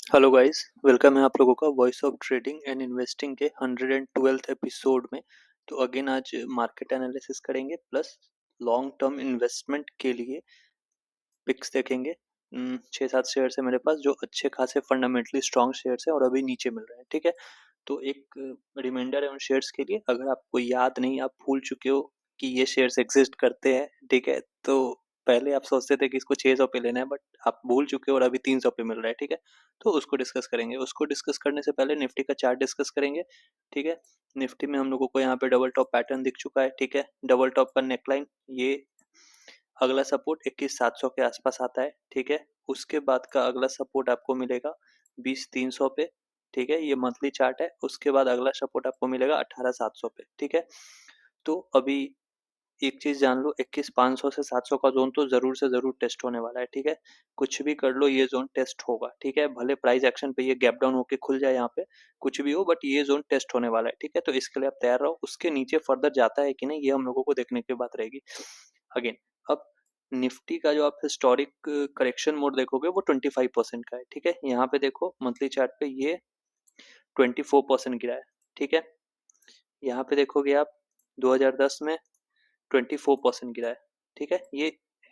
Hello guys, welcome है आप लोगों का voice of trading and investing के 112th एपिसोड में। तो अगेन आज मार्केट एनालिसिस करेंगे प्लस लॉन्ग टर्म इन्वेस्टमेंट के लिए पिक्स देखेंगे। 6-7 शेयर्स है मेरे पास जो अच्छे खासे फंडामेंटली स्ट्रॉन्ग शेयर्स है और अभी नीचे मिल रहे हैं। ठीक है, तो एक रिमाइंडर है उन शेयर्स के लिए, अगर आपको याद नहीं, आप भूल चुके हो कि ये शेयर्स एग्जिस्ट करते हैं। ठीक है, तो पहले आप सोचते थे कि इसको 600 पे लेना है, बट आप भूल चुके हो और अभी 300 पे मिल रहा है। ठीक है, तो उसको डिस्कस करेंगे। उसको डिस्कस करने से पहले निफ्टी का चार्ट डिस्कस करेंगे। ठीक है, निफ्टी में हम लोगों को यहाँ पे डबल टॉप पैटर्न दिख चुका है। ठीक है, डबल टॉप का नेकलाइन, ये अगला सपोर्ट 21,700 के आसपास आता है। ठीक है, उसके बाद का अगला सपोर्ट आपको मिलेगा 20,300 पे। ठीक है, ये मंथली चार्ट है। उसके बाद अगला सपोर्ट आपको मिलेगा 18,700 पे। ठीक है, तो अभी एक चीज जान लो, 21,500 से 700 का जोन तो जरूर से जरूर टेस्ट होने वाला है। ठीक है, कुछ भी कर लो ये जोन टेस्ट होगा। ठीक है, भले प्राइस एक्शन पे ये गैप डाउन होके खुल जाए, यहाँ पे कुछ भी हो, बट ये जोन टेस्ट होने वाला है। ठीक है, तो इसके लिए आप तैयार रहो। उसके नीचे फर्दर जाता है कि नहीं, ये हम लोगों को देखने की बात रहेगी। अगेन, अब निफ्टी का जो आप हिस्टोरिक करेक्शन मोड देखोगे वो 25% का है। ठीक है, यहाँ पे देखो मंथली चार्ट पे ये 24% गिरा है। ठीक है, यहाँ पे देखोगे आप 2010 में 24% गिरा है। ठीक है, ये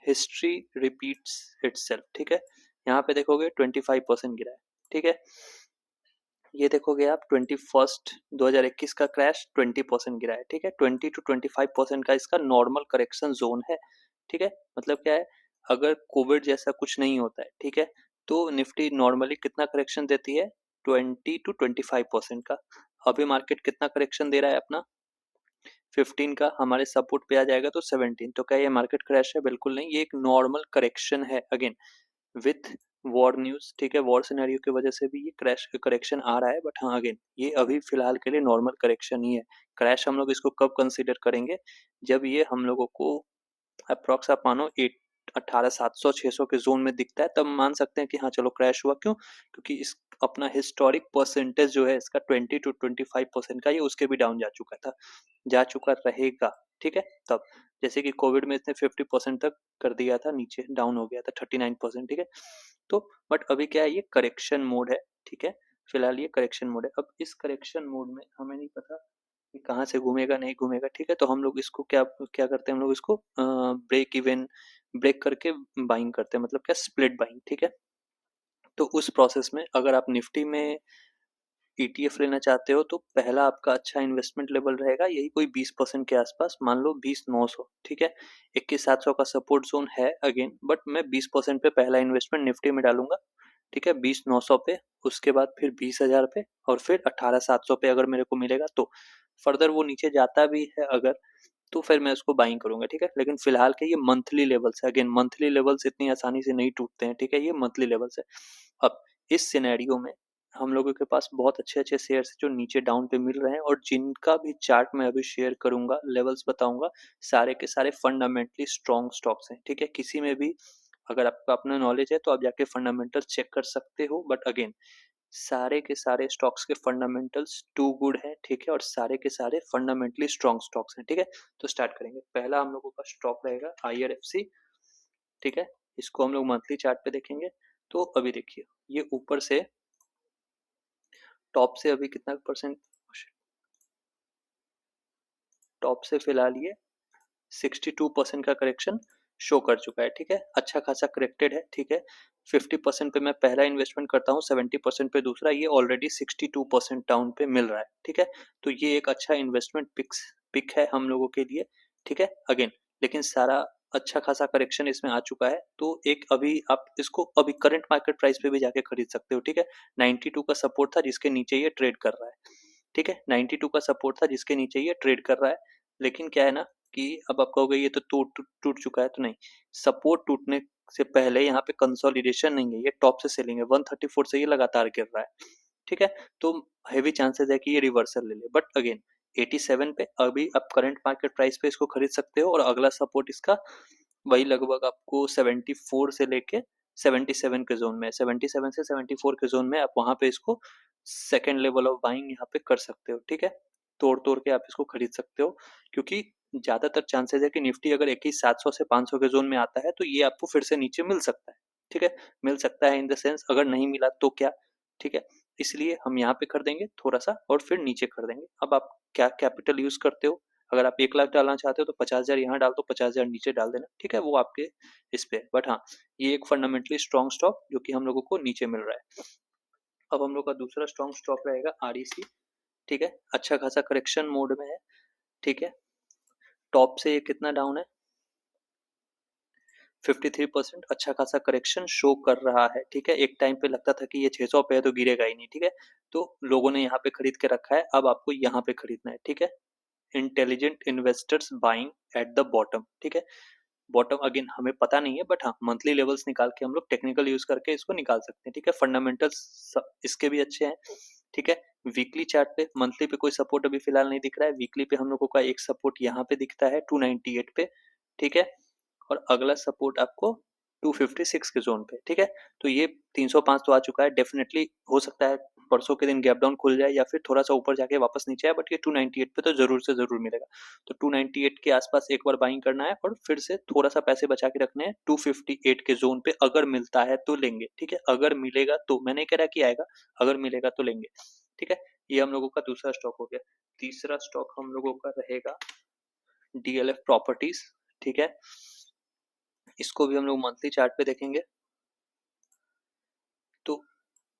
हिस्ट्री रिपीट्स इटसेल्फ। ठीक है, यहाँ पे देखोगे 25% गिरा है। ठीक है, ये देखोगे आप 2021 का क्रैश 20% गिरा है। ठीक है, 20 to 25% का इसका नॉर्मल करेक्शन जोन है। ठीक है, मतलब क्या है, अगर कोविड जैसा कुछ नहीं होता है, ठीक है, तो निफ्टी नॉर्मली कितना करेक्शन देती है, 20 to 25% का। अभी मार्केट कितना करेक्शन दे रहा है अपना, 15 का। हमारे सपोर्ट पे आ जाएगा तो 17। तो क्या ये मार्केट क्रैश है? बिल्कुल नहीं, ये एक नॉर्मल करेक्शन है। अगेन विथ वॉर न्यूज, ठीक है, वॉर सिनेरियो की वजह से भी ये क्रैश करेक्शन आ रहा है, बट हाँ अगेन ये अभी फिलहाल के लिए नॉर्मल करेक्शन ही है। क्रैश हम लोग इसको कब कंसीडर करेंगे, जब ये हम लोगों को अप्रॉक्स आप मानो 18,700-600 के जोन में दिखता है, तब मान सकते हैं कि हाँ चलो क्रैश हुआ। क्यों? क्योंकि इस अपना हिस्टोरिक परसेंटेज जो है इसका 20 to 25% का, ये उसके भी डाउन जा चुका था, जा चुका रहेगा। ठीक है, तब जैसे कि कोविड में इसने 50% तक कर दिया था, नीचे डाउन हो गया था 39%। ठीक है, तो बट अभी क्या है, ये करेक्शन मोड है। ठीक है, फिलहाल ये करेक्शन मोड है। अब इस करेक्शन मोड में हमें नहीं पता कि कहाँ से घूमेगा नहीं घूमेगा। ठीक है, तो हम लोग इसको क्या क्या करते हैं, हम लोग इसको ब्रेक इवन ब्रेक करके बाइंग करते हैं, मतलब क्या, स्प्लिट बाइंग। ठीक है, तो उस प्रोसेस में अगर आप निफ्टी में ईटीएफ लेना चाहते हो तो पहला आपका अच्छा इन्वेस्टमेंट लेवल रहेगा यही कोई 20% के आसपास, मान लो 20,900। ठीक है, 21,700 का सपोर्ट जोन है अगेन, बट मैं 20% पे पहला इन्वेस्टमेंट निफ्टी में डालूंगा। ठीक है, 20,900 पे, उसके बाद फिर 20,000 पे, और फिर 18,700 पे अगर मेरे को मिलेगा तो। फर्दर वो नीचे जाता भी है अगर, तो फिर मैं उसको बाइंग करूंगा। ठीक है, लेकिन फिलहाल के ये मंथली लेवल्स है। अगेन मंथली लेवल्स इतनी आसानी से नहीं टूटते हैं। ठीक है, ये मंथली लेवल्स है। अब इस सिनेरियो में हम लोगों के पास बहुत अच्छे अच्छे शेयर्स हैं जो नीचे डाउन पे मिल रहे हैं, और जिनका भी चार्ट मैं अभी शेयर करूंगा, लेवल्स बताऊंगा, सारे के सारे फंडामेंटली स्ट्रॉन्ग स्टॉक्स हैं। ठीक है, किसी में भी अगर आपका अपना नॉलेज है तो आप जाके फंडामेंटल चेक कर सकते हो, बट अगेन सारे के सारे स्टॉक्स के फंडामेंटल्स टू गुड है। ठीक है, और सारे के सारे फंडामेंटली स्ट्रॉन्ग स्टॉक्स हैं। ठीक है, तो स्टार्ट करेंगे। पहला हम लोगों का स्टॉक रहेगा IRFC। ठीक है, इसको हम लोग मंथली चार्ट पे देखेंगे। तो अभी देखिए, ये ऊपर से टॉप से अभी कितना परसेंट, टॉप से फिलहाल ये 62% का करेक्शन शो कर चुका है। ठीक है, अच्छा खासा करेक्टेड है। ठीक है, 50% पे मैं पहला इन्वेस्टमेंट करता हूँ, 70% पे दूसरा, ये ऑलरेडी 62% डाउन पे मिल रहा है। ठीक है, तो ये एक अच्छा इन्वेस्टमेंट पिक है हम लोगों के लिए। ठीक है, अगेन लेकिन सारा अच्छा खासा करेक्शन इसमें आ चुका है, तो एक अभी आप इसको अभी करंट मार्केट प्राइस पे भी जाके खरीद सकते हो। ठीक है, 92 का सपोर्ट था जिसके नीचे ये ट्रेड कर रहा है। ठीक है, 92 का सपोर्ट था जिसके नीचे ये ट्रेड कर रहा है। लेकिन क्या है ना, कि अब आप कहोगे ये तो टूट चुका है, तो नहीं, सपोर्ट टूटने से पहले यहाँ पे कंसोलिडेशन नहीं है, ये टॉप से सेलिंग है। 134 से ये लगातार गिर रहा है। ठीक है, तो हैवी चांसेस है कि ये रिवर्सल ले ले, बट अगेन 87 पे अभी आप करंट मार्केट प्राइस पे इसको खरीद सकते हो, और अगला सपोर्ट इसका वही लगभग आपको 74 से लेके 77 के जोन में, 77 से 74 के जोन में आप वहां पे इसको सेकेंड लेवल ऑफ बाइंग यहाँ पे कर सकते हो। ठीक है, तोड़ तोड़ के आप इसको खरीद सकते हो, क्योंकि ज्यादातर चांसेस है कि निफ्टी अगर 21,700 से 500 के जोन में आता है तो ये आपको फिर से नीचे मिल सकता है। ठीक है, मिल सकता है इन द सेंस, अगर नहीं मिला तो क्या, ठीक है, इसलिए हम यहाँ पे कर देंगे थोड़ा सा और फिर नीचे कर देंगे। अब आप क्या कैपिटल यूज करते हो, अगर आप 1 लाख डालना चाहते हो तो 50,000 यहाँ डाल दो, 50,000 नीचे डाल देना, ठीक है, वो आपके इस पे है। बट हाँ, ये एक फंडामेंटली स्ट्रॉन्ग स्टॉक जो कि हम लोगों को नीचे मिल रहा है। अब हम लोग का दूसरा स्ट्रॉन्ग स्टॉक रहेगा आरईसी, ठीक है, अच्छा खासा करेक्शन मोड में है, ठीक है, टॉप से ये कितना डाउन है, 53%, अच्छा खासा करेक्शन शो कर रहा है, ठीक है। एक टाइम पे लगता था कि ये 600 पे है तो गिरेगा ही नहीं, ठीक है, तो लोगों ने यहाँ पे खरीद के रखा है, अब आपको यहाँ पे खरीदना है, ठीक है। Intelligent investors buying at the bottom, ठीक है, बॉटम अगेन हमें पता नहीं है, बट हाँ मंथली लेवल्स निकाल के हम लोग टेक्निकल यूज करके इसको निकाल सकते हैं, ठीक है। फंडामेंटल्स इसके भी अच्छे हैं, ठीक है। वीकली चार्ट पे, मंथली पे कोई सपोर्ट अभी फिलहाल नहीं दिख रहा है, वीकली पे हम लोगों का एक सपोर्ट यहाँ पे दिखता है 298 पे, ठीक है, और अगला सपोर्ट आपको 256 के जोन पे, ठीक है। तो ये 305 तो आ चुका है, डेफिनेटली हो सकता है परसों के दिन गैप डाउन खुल जाए या फिर थोड़ा सा ऊपर जाके वापस नीचे आए, बट ये 298 पे तो जरूर से जरूर मिलेगा। तो 298 के आसपास एक बार बाइंग करना है और फिर से थोड़ा सा पैसे बचा के रखने हैं 258 के जोन पे, अगर मिलता है तो लेंगे, ठीक है, अगर मिलेगा तो, मैं नहीं कह रहा कि आएगा, अगर मिलेगा तो लेंगे, ठीक है। ये हम लोगों का दूसरा स्टॉक हो गया। तीसरा स्टॉक हम लोगों का रहेगा डीएलएफ प्रॉपर्टीज, ठीक है, इसको भी हम लोग मंथली चार्ट पे देखेंगे। तो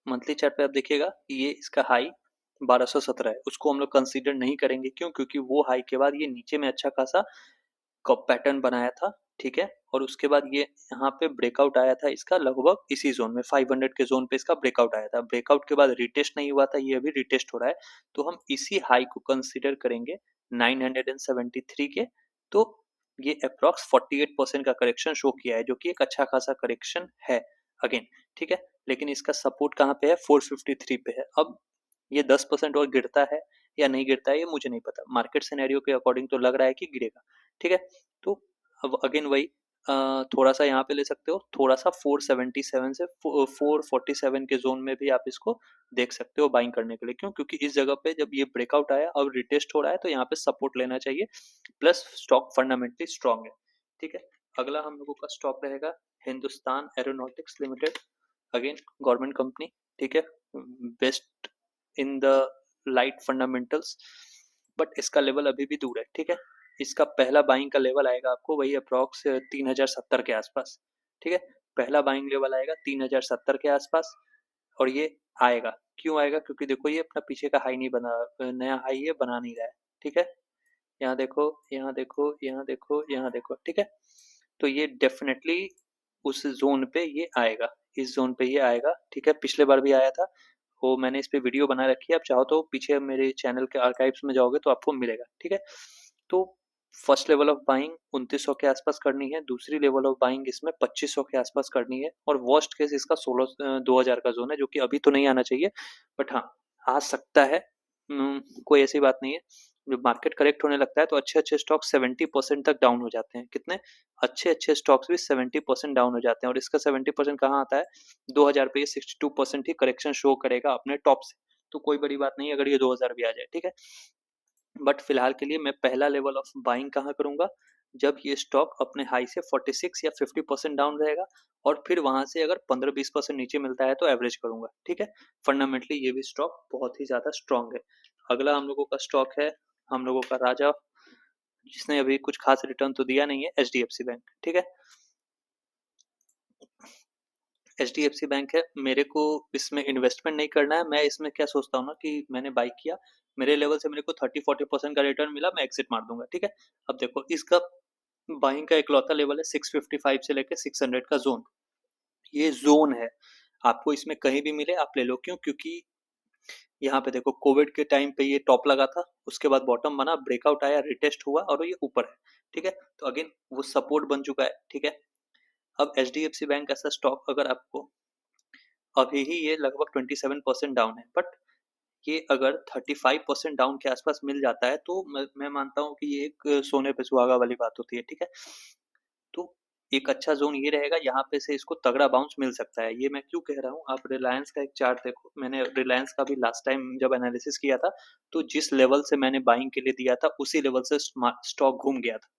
मंथली चार्ट पे आप देखिएगा ये इसका हाई 1217 है, उसको हम लोग कंसीडर नहीं करेंगे, क्यों, क्योंकि वो हाई के बाद ये नीचे में अच्छा खासा कप पैटर्न बनाया था, ठीक है, और उसके बाद ये यहाँ पे ब्रेकआउट आया था इसका लगभग इसी जोन में 500 के जोन पे इसका ब्रेकआउट आया था, ब्रेकआउट के बाद रिटेस्ट नहीं हुआ था, ये अभी रिटेस्ट हो रहा है, तो हम इसी हाई को कंसीडर करेंगे 973 के। तो ये अप्रॉक्स 48% का करेक्शन शो किया है, जो कि एक अच्छा खासा करेक्शन है अगेन, ठीक है। लेकिन इसका सपोर्ट कहाँ पे है, 453 पे है। अब ये 10% और गिरता है या नहीं गिरता है ये मुझे नहीं पता, मार्केट सिनेरियो के अकॉर्डिंग तो लग रहा है कि गिरेगा, ठीक है। तो अब अगेन वही थोड़ा सा यहाँ पे ले सकते हो, थोड़ा सा 477 से 447 के जोन में भी आप इसको देख सकते हो बाइंग करने के लिए, क्यों, क्योंकि इस जगह पे जब ये ब्रेकआउट आया अब रिटेस्ट हो रहा है तो यहाँ पे सपोर्ट लेना चाहिए, प्लस स्टॉक फंडामेंटली स्ट्रांग है, ठीक है। अगला हम लोगों का स्टॉक रहेगा Hindustan aeronautics limited, again government company, ठीक है, best in the light fundamentals, but इसका लेवल अभी भी दूर है, ठीक है। इसका पहला बाइंग का लेवल आएगा आपको वही अप्रॉक्स 3070 के आसपास, ठीक है, पहला बाइंग लेवल आएगा 3070 के आसपास, और ये आएगा, क्यों आएगा, क्योंकि देखो ये अपना पीछे का हाई नहीं बना, नया हाई ये बना नहीं रहा है, ठीक है, यहाँ देखो, यहाँ देखो, यहाँ देखो, यहाँ देखो, ठीक है। तो ये डेफिनेटली उस जोन पे ये आएगा, इस जोन पे ये आएगा, ठीक है, पिछले बार भी आया था, वो मैंने इस पे वीडियो बना रखी है, आप चाहो तो पीछे मेरे चैनल के आर्काइव्स में जाओगे तो आपको मिलेगा, ठीक है। तो फर्स्ट लेवल ऑफ बाइंग 2900 के आसपास करनी है, दूसरी लेवल ऑफ बाइंग इसमें 2500 के आसपास करनी है, और वर्स्ट केस इसका 2000 का जोन है, जो कि अभी तो नहीं आना चाहिए, बट हाँ आ सकता है, कोई ऐसी बात नहीं है। जब मार्केट करेक्ट होने लगता है तो अच्छे अच्छे स्टॉक 70% तक डाउन हो जाते हैं, कितने अच्छे अच्छे स्टॉक्स भी 70% डाउन हो जाते हैं, और इसका 70% कहाँ आता है, 2000 पे 62% ही करेक्शन शो करेगा अपने टॉप से, तो कोई बड़ी बात नहीं अगर ये 2000 भी आ जाए, ठीक है। बट फिलहाल के लिए मैं पहला लेवल ऑफ बाइंग कहाँ करूंगा, जब ये स्टॉक अपने हाई से 46 या 50% डाउन रहेगा, और फिर वहां से अगर 15-20% नीचे मिलता है तो एवरेज करूंगा, ठीक है। फंडामेंटली ये भी स्टॉक बहुत ही ज्यादा स्ट्रांग है। अगला हम लोगों का स्टॉक है, हम लोगों का राजा, जिसने अभी कुछ खास रिटर्न तो दिया नहीं है, एचडीएफसी बैंक, ठीक है। एचडीएफसी बैंक है, मेरे को इसमें इन्वेस्टमेंट नहीं करना है, मैं इसमें क्या सोचता हूँ ना कि मैंने बाई किया, मेरे लेवल से मेरे को 30-40% का रिटर्न मिला, मैं एग्जिट मार दूंगा, ठीक है। अब देखो इसका बाइंग का इकलौता लेवल है 655 से लेकर 600 का जोन, ये जोन है, आपको इसमें कहीं भी मिले आप ले लो, क्यों, क्योंकि यहाँ पे देखो कोविड के टाइम पे ये टॉप लगा था, उसके बाद बॉटम बना, ब्रेकआउट आया, रिटेस्ट हुआ और ये ऊपर है, ठीक है, तो अगेन वो सपोर्ट बन चुका है, ठीक है। अब H D F C bank ऐसा स्टॉक अगर आपको, अभी ही ये लगभग 27% डाउन है, बट ये अगर 35% डाउन के आसपास मिल जाता है तो मैं मानता हूँ कि ये एक सोने पे सुहागा वाली बात होती है, ठीक है। तो एक अच्छा जोन ये रहेगा, यहाँ पे से इसको तगड़ा बाउंस मिल सकता है, ये मैं क्यों कह रहा हूँ, आप रिलायंस का एक चार्ट देखो, मैंने रिलायंस का भी लास्ट टाइम जब एनालिसिस किया था तो जिस लेवल से मैंने बाइंग के लिए दिया था उसी लेवल से स्टॉक घूम गया था,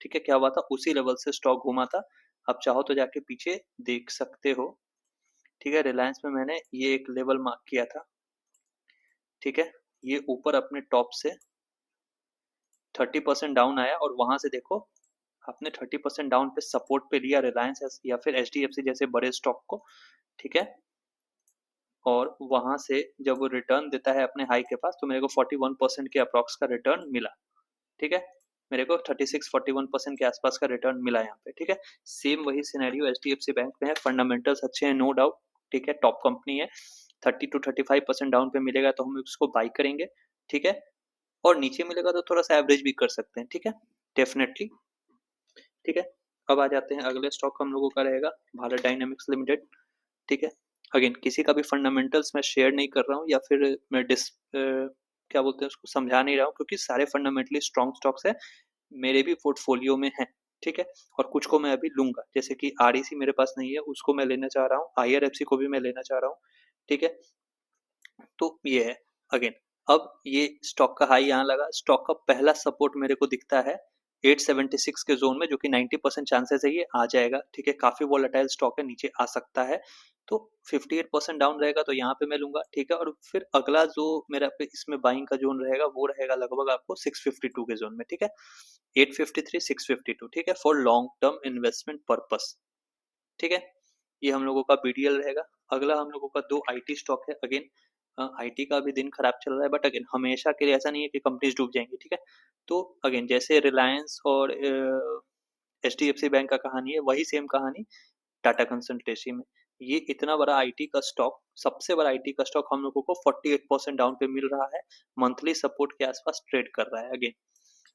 ठीक है, क्या हुआ था, उसी लेवल से स्टॉक घूमा था, आप चाहो तो जाके पीछे देख सकते हो, ठीक है। रिलायंस में मैंने ये एक लेवल मार्क किया था, ठीक है। ये ऊपर अपने टॉप से 30% डाउन आया और वहां से देखो आपने 30% डाउन पे सपोर्ट पे लिया रिलायंस या फिर एचडीएफसी जैसे बड़े स्टॉक को, ठीक है। और वहां से जब वो रिटर्न देता है अपने हाई के पास तो मेरे को 41% के अप्रॉक्स का रिटर्न मिला, ठीक है। मेरे को 36-41% के आसपास का रिटर्न मिला यहाँ पे, ठीक है। सेम वही सिनेरियो एचडीएफसी बैंक में है, फंडामेंटल्स अच्छे हैं नो डाउट, ठीक है। टॉप कंपनी है, 30-35% डाउन पे मिलेगा तो हम उसको बाई करेंगे, ठीक है। और नीचे मिलेगा तो थोड़ा सा एवरेज भी कर सकते हैं, ठीक है, डेफिनेटली, ठीक है। अब आ जाते हैं अगले स्टॉक हम लोगों का रहेगा भारत डायनेमिक्स लिमिटेड, ठीक है। अगेन किसी का भी फंडामेंटल्स मैं शेयर नहीं कर रहा हूँ या फिर मैं क्या बोलते हैं उसको समझा नहीं रहा हूँ, क्योंकि सारे फंडामेंटली स्ट्रॉन्ग स्टॉक्स है, मेरे भी पोर्टफोलियो में है, ठीक है। और कुछ को मैं अभी लूंगा, जैसे कि आरईसी मेरे पास नहीं है, उसको मैं लेना चाह रहा हूँ, आईआरएफसी को भी मैं लेना चाह रहा हूँ, ठीक है। तो ये है। अगेन अब ये स्टॉक का हाई यहाँ लगा, स्टॉक का पहला सपोर्ट मेरे को दिखता है 876 के जोन में, जो कि 90% चांसेस है ये आ जाएगा, ठीक है। काफी वोलेटाइल स्टॉक है, नीचे आ सकता है, तो 58% डाउन रहेगा तो यहाँ पे मैं लूंगा, ठीक है। और फिर अगला जो मेरा पे इसमें बाइंग का जोन रहेगा वो रहेगा लगभग आपको 652 के जोन में, ठीक है। 853 652, ठीक है, for long term investment purpose, ठीक है। ये हम लोगों का बीडीएल रहेगा। अगला हम लोगों का दो आईटी स्टॉक है। अगेन आईटी का भी दिन खराब चल रहा है, बट अगेन हमेशा के लिए ऐसा नहीं है कि कंपनीज डूब जाएंगी, ठीक है। तो अगेन जैसे रिलायंस और H D F C bank का कहानी है, वही सेम कहानी टाटा कंसल्टेंसी में। ये इतना बड़ा आईटी का स्टॉक, सबसे बड़ा आईटी का स्टॉक हम लोगों को 48% डाउन पे मिल रहा है, मंथली सपोर्ट के आसपास ट्रेड कर रहा है। अगेन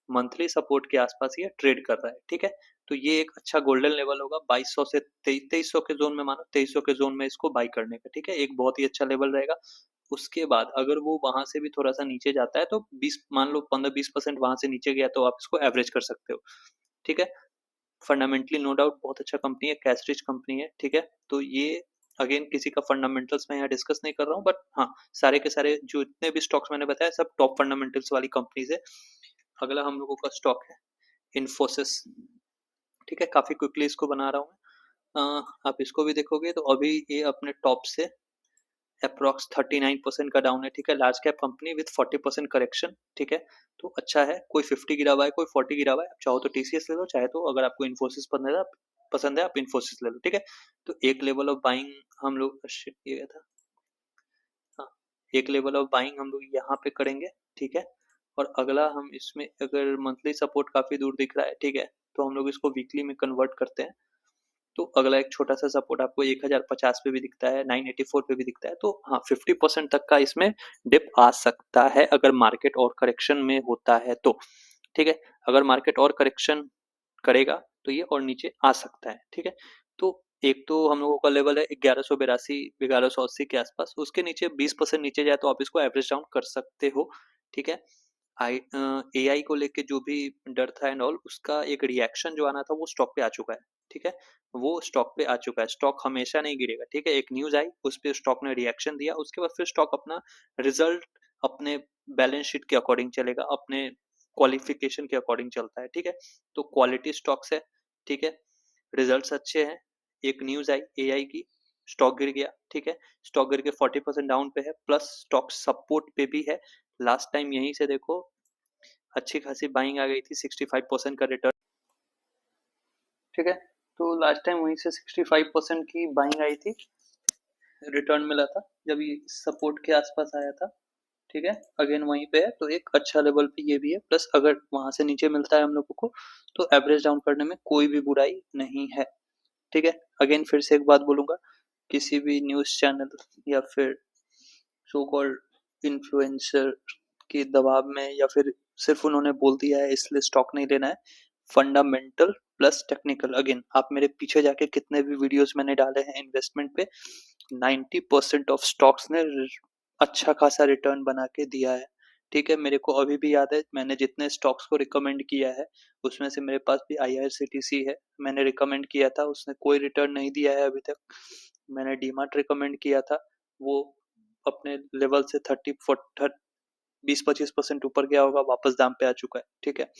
मंथली सपोर्ट के आसपास ये ट्रेड कर रहा है, ठीक है। तो ये एक अच्छा गोल्डन लेवल होगा 2200 से 2300 के जोन में, मानो 2300 के जोन में इसको बाई करने का, ठीक है। एक बहुत ही अच्छा लेवल रहेगा। उसके बाद अगर वो वहां से भी थोड़ा सा नीचे जाता है तो 20 मान लो 15-20% वहां से नीचे गया तो आप इसको एवरेज कर सकते हो, ठीक है। फंडामेंटली नो डाउट बहुत अच्छा कंपनी है, कैश रिच कंपनी है, ठीक है। तो ये अगेन किसी का फंडामेंटल्स मैं यहाँ डिस्कस नहीं कर रहा हूँ, बट हाँ सारे के सारे जो इतने भी स्टॉक्स मैंने बताया सब टॉप फंडामेंटल्स वाली कंपनीज है। अगला हम लोगों का स्टॉक है इन्फोसिस, ठीक है। काफी क्विकली इसको बना रहा हूँ मैं। आप इसको भी देखोगे तो अभी ये अपने टॉप से अप्रॉक्स 39% का डाउन है, ठीक है। Large cap company with 40% correction, ठीक है। तो अच्छा है, कोई 50 गिरा हुआ है, कोई 40 गिरा हुआ है, आप चाहो तो टीसीएस ले लो, चाहे तो अगर आपको इन्फोसिस पसंद है आप इन्फोसिस ले लो, ठीक है। तो एक लेवल ऑफ बाइंग हम लोग ये था, हाँ, एक लेवल ऑफ बाइंग हम लोग यहाँ पे करेंगे, ठीक है। और अगला हम इसमें अगर मंथली सपोर्ट काफी दूर दिख रहा है, ठीक है, तो हम लोग इसको वीकली में कन्वर्ट करते हैं। तो अगला एक छोटा सा सपोर्ट आपको 1050 पे भी दिखता है, 984 पे भी दिखता है, तो हाँ 50% तक का इसमें डिप आ सकता है अगर मार्केट और करेक्शन में होता है तो, ठीक है। अगर मार्केट और करेक्शन करेगा तो ये और नीचे आ सकता है, ठीक है। तो एक तो हम लोगों का लेवल है 1182 1180 के आसपास, उसके नीचे 20% नीचे जाए तो आप इसको एवरेज डाउन कर सकते हो, ठीक है। आई एआई को लेके जो भी डर था एंड ऑल, उसका एक रिएक्शन जो आना था वो स्टॉक पे आ चुका है, ठीक है। वो स्टॉक पे आ चुका है, स्टॉक हमेशा नहीं गिरेगा, ठीक है। एक न्यूज आई उस पर स्टॉक ने रिएक्शन दिया, उसके बाद फिर स्टॉक अपना रिजल्ट अपने बैलेंस शीट के अकॉर्डिंग चलेगा, अपने क्वालिफिकेशन के अकॉर्डिंग चलता है, ठीक है। तो क्वालिटी स्टॉक्स है, ठीक है, रिजल्ट्स अच्छे हैं। एक न्यूज आई एआई की, स्टॉक गिर गया, ठीक है। स्टॉक गिर के 40% डाउन पे है, प्लस स्टॉक सपोर्ट पे भी है। लास्ट टाइम यहीं से देखो अच्छी खासी बाइंग आ गई थी, 65% का रिटर्न, ठीक है। तो लास्ट टाइम वहीं से 65% की बाइंग आई थी, रिटर्न मिला था जब ये सपोर्ट के आसपास आया था, ठीक है। अगेन वहीं पे है तो एक अच्छा लेवल पे ये भी है, प्लस अगर वहां से नीचे मिलता है हम लोगों को तो एवरेज डाउन करने में कोई भी बुराई नहीं है, ठीक है। अगेन फिर से एक बात बोलूंगा, किसी भी न्यूज चैनल या फिर सो कॉल्ड इन्फ्लुएंसर के दबाव में या फिर सिर्फ उन्होंने बोल दिया है इसलिए स्टॉक नहीं लेना है। फंडामेंटल प्लस टेक्निकल, अगेन आप मेरे पीछे जाके कितने भी वीडियोस मैंने डाले हैं इन्वेस्टमेंट पे, 90% ऑफ स्टॉक्स ने अच्छा खासा रिटर्न बना के दिया है, ठीक है। मेरे को अभी भी याद है मैंने जितने स्टॉक्स को रिकमेंड किया है उसमें से मेरे पास भी आईआरसीटीसी है, मैंने रिकमेंड किया था, उसने कोई रिटर्न नहीं दिया है अभी तक। मैंने डीमार्ट रिकमेंड किया था, वो अपने लेवल से 20-25% ऊपर गया होगा, वापस दाम पे आ चुका है, ठीक है।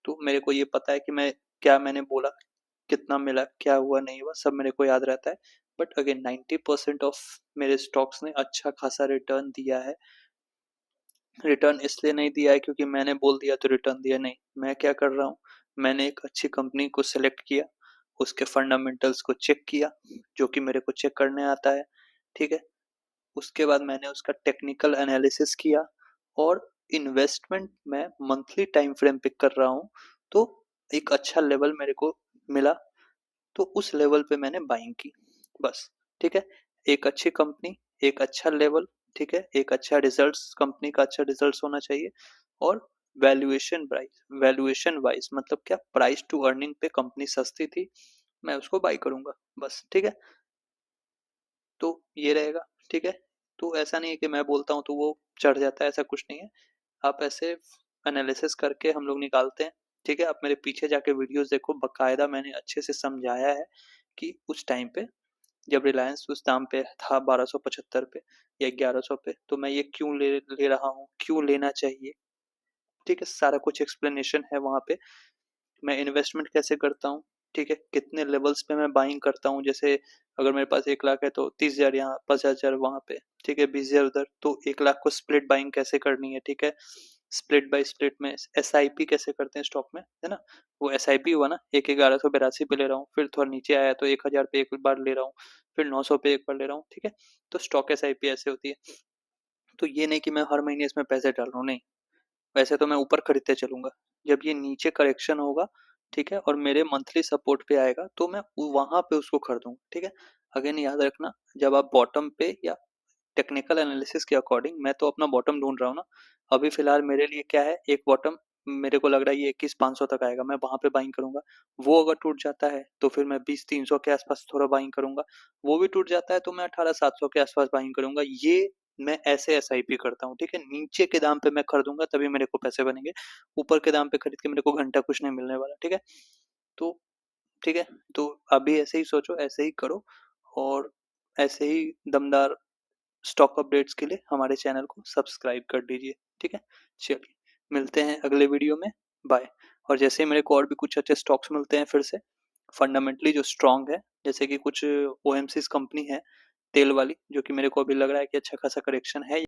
तो मेरे को ये पता है कि मैं क्या मैंने बोला, कितना मिला, क्या हुआ नहीं हुआ, सब मेरे को याद रहता है। बट अगेन 90% ऑफ मेरे स्टॉक्स ने अच्छा खासा रिटर्न दिया है। रिटर्न इसलिए नहीं दिया है क्योंकि मैंने बोल दिया तो रिटर्न दिया, नहीं। मैं क्या कर रहा हूँ, मैंने एक अच्छी कंपनी को सिलेक्ट किया, उसके फंडामेंटल्स को चेक किया, जो कि मेरे को चेक करने आता है, ठीक है। उसके बाद मैंने उसका टेक्निकल एनालिसिस किया, और इन्वेस्टमेंट मैं मंथली टाइम फ्रेम पे कर रहा हूँ, तो एक अच्छा लेवल मेरे को मिला, तो उस लेवल पे मैंने बाइंग की, बस। ठीक है, एक अच्छी कंपनी, एक अच्छा लेवल, ठीक है, एक अच्छा रिजल्ट्स, कंपनी का अच्छा रिजल्ट्स होना चाहिए, और वैल्यूएशन वाइज मतलब क्या, प्राइस टू अर्निंग पे कंपनी सस्ती थी, मैं उसको बाई करूंगा, बस। ठीक है, तो ये रहेगा। ठीक है, तो ऐसा नहीं है कि मैं बोलता हूँ तो वो चढ़ जाता है, ऐसा कुछ नहीं है। आप ऐसे एनालिसिस करके हम लोग निकालते हैं। ठीक है, आप मेरे पीछे जाके वीडियोस देखो, बकायदा मैंने अच्छे से समझाया है कि उस टाइम पे जब रिलायंस उस दाम पे था 1275 पे या 1100 पे, तो मैं ये क्यों ले रहा हूँ, क्यों लेना चाहिए। ठीक है, सारा कुछ एक्सप्लेनेशन है वहाँ पे। मैं इन्वेस्टमेंट कैसे करता हूँ, ठीक है, कितने लेवल्स पे मैं बाइंग करता हूँ, जैसे अगर मेरे पास 1 लाख है तो 30,000 यहाँ, 50,000 वहाँ पे, ठीक है, 20,000 उधर, तो 1 लाख को स्प्लिट बाइंग कैसे करनी है, ठीक है, स्प्लिट बाय स्प्लिट में एस आई पी कैसे करते हैं स्टॉक में, है ना। वो एस आई पी हुआ ना, एक 1182 पे ले रहा हूँ, फिर थोड़ा नीचे आया तो 1,000 पे एक बार ले रहा हूँ, फिर 900 पे एक बार ले रहा हूँ, ठीक है। तो स्टॉक एस आई पी ऐसे होती है। तो ये नहीं कि मैं हर महीने इसमें पैसे डाल रहा हूँ, नहीं। वैसे तो मैं ऊपर खरीदते चलूंगा, जब ये नीचे करेक्शन होगा, ठीक है, और मेरे मंथली सपोर्ट पे आएगा, तो मैं वहां पे उसको खरीदूंगा, ठीक है। अगेन याद रखना, जब आप बॉटम पे या टेक्निकल एनालिसिस के अकॉर्डिंग, मैं तो अपना बॉटम ढूंढ रहा हूँ ना। अभी फिलहाल मेरे लिए क्या है, एक बॉटम मेरे को लग रहा है ये 21,500 तक आएगा, मैं वहां पे बाइंग करूंगा। वो अगर टूट जाता है तो फिर मैं 20,300 के आसपास थोड़ा बाइंग करूंगा। वो भी टूट जाता है तो मैं 18,700 के आसपास बाइंग करूंगा। ये मैं ऐसे एस आई पी करता हूँ, ठीक है। नीचे के दाम पे मैं खरीदूंगा तभी मेरे को पैसे बनेंगे, ऊपर के दाम पे खरीद के मेरे को घंटा कुछ नहीं मिलने वाला, ठीक है। तो ठीक है, तो अभी ऐसे ही सोचो, ऐसे ही करो, और ऐसे ही दमदार स्टॉक अपडेट्स के लिए हमारे चैनल को सब्सक्राइब कर दीजिए, ठीक है। चलिए, मिलते हैं अगले वीडियो में, बाय। और जैसे ही मेरे को और भी कुछ अच्छे स्टॉक्स मिलते हैं फिर से फंडामेंटली जो स्ट्रांग है, जैसे कि कुछ ओ कंपनी है तेल वाली, जो कि मेरे को अभी लग रहा है कि अच्छा खासा करेक्शन है।